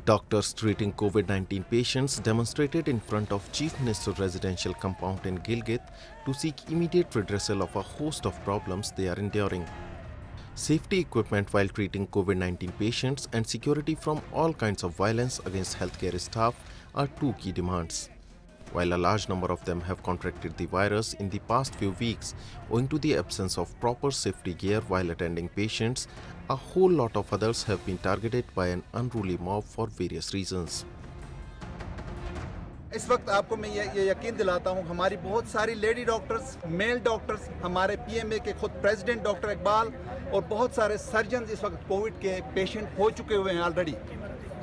Doctors treating COVID-19 patients demonstrated in front of Chief Minister residential compound in Gilgit to seek immediate redressal of a host of problems they are enduring. Safety equipment while treating COVID-19 patients and security from all kinds of violence against healthcare staff are two key demands. While a large number of them have contracted the virus in the past few weeks owing to the absence of proper safety gear while attending patients, a whole lot of others have been targeted by an unruly mob for various reasons. इस वक्त आपको मैं ये यकीन दिलाता हूँ, हमारी बहुत सारी लेडी डॉक्टर्स, मेल डॉक्टर्स, हमारे पीएमए के खुद प्रेसिडेंट डॉक्टर इकबाल और बहुत सारे सर्जन इस वक्त कोविड के पेशेंट हो चुके हुए हैं ऑलरेडी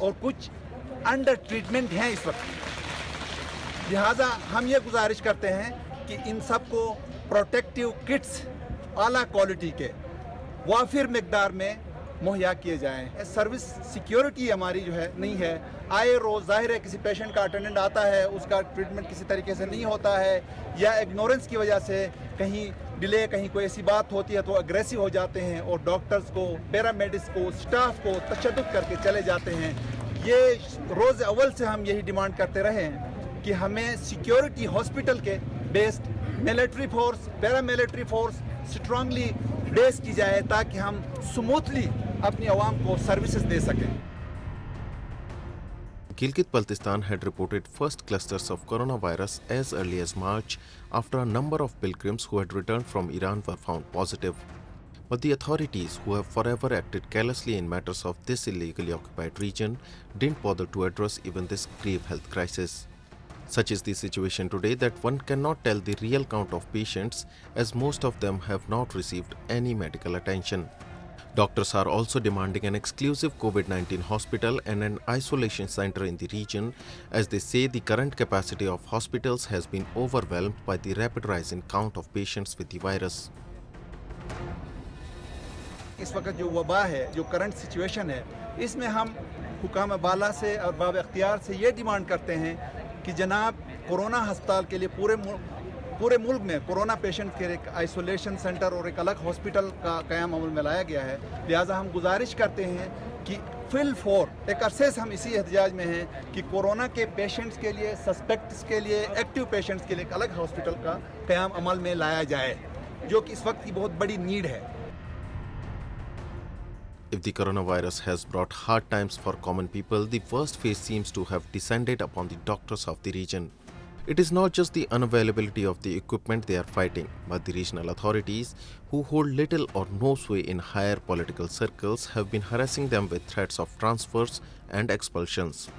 और कुछ अंडर ट्रीटमेंट हैं इस वक्त। लिहाजा हम ये गुजारिश करते हैं कि इन सबको प्रोटेक्टिव किट्स आला क्वालिटी के वाफिर मिकदार में मुहैया किए जाएं। सर्विस सिक्योरिटी हमारी जो है नहीं है। आए रोज़ जाहिर है किसी पेशेंट का अटेंडेंट आता है, उसका ट्रीटमेंट किसी तरीके से नहीं होता है या इग्नोरेंस की वजह से कहीं डिले, कहीं कोई ऐसी बात होती है तो अग्रेसिव हो जाते हैं और डॉक्टर्स को, पैरामेडिक्स को, स्टाफ को तशद्दुद करके चले जाते हैं। ये रोज़ अव्वल से हम यही डिमांड करते रहे हैं कि हमें सिक्योरिटी हॉस्पिटल के based military force, paramilitary force strongly base की जाए ताकि हम स्मूथली अपनी आवाम को सर्विसेज दे सकें। Gilgit-Baltistan had reported first clusters of coronavirus as early as March after a number of pilgrims who had returned from Iran were found positive. But the authorities, who have forever acted carelessly in matters of this illegally occupied region, didn't bother to address even this grave health crisis. Such is the situation today that one cannot tell the real count of patients as most of them have not received any medical attention. Doctors are also demanding an exclusive COVID-19 hospital and an isolation center in the region as they say the current capacity of hospitals has been overwhelmed by the rapid rise in count of patients with the virus. इस वक्त जो वबा है, जो current situation है, इसमें हम हुकाम बाला से और बाब अख्तियार से ये डिमांड करते हैं कि जनाब कोरोना अस्पताल के लिए पूरे मुल्क में कोरोना पेशेंट के एक आइसोलेशन सेंटर और एक अलग हॉस्पिटल का क़याम अमल में लाया गया है। लिहाजा हम गुजारिश करते हैं कि फिल फोर एक अरसे से हम इसी एहतजाज में हैं कि कोरोना के पेशेंट्स के लिए, सस्पेक्ट्स के लिए, एक्टिव पेशेंट्स के लिए एक अलग हॉस्पिटल का क़याम अमल में लाया जाए, जो कि इस वक्त की बहुत बड़ी नीड है। If the coronavirus has brought hard times for common people, the worst phase seems to have descended upon the doctors of the region. It is not just the unavailability of the equipment they are fighting, but the regional authorities, who hold little or no sway in higher political circles, have been harassing them with threats of transfers and expulsions.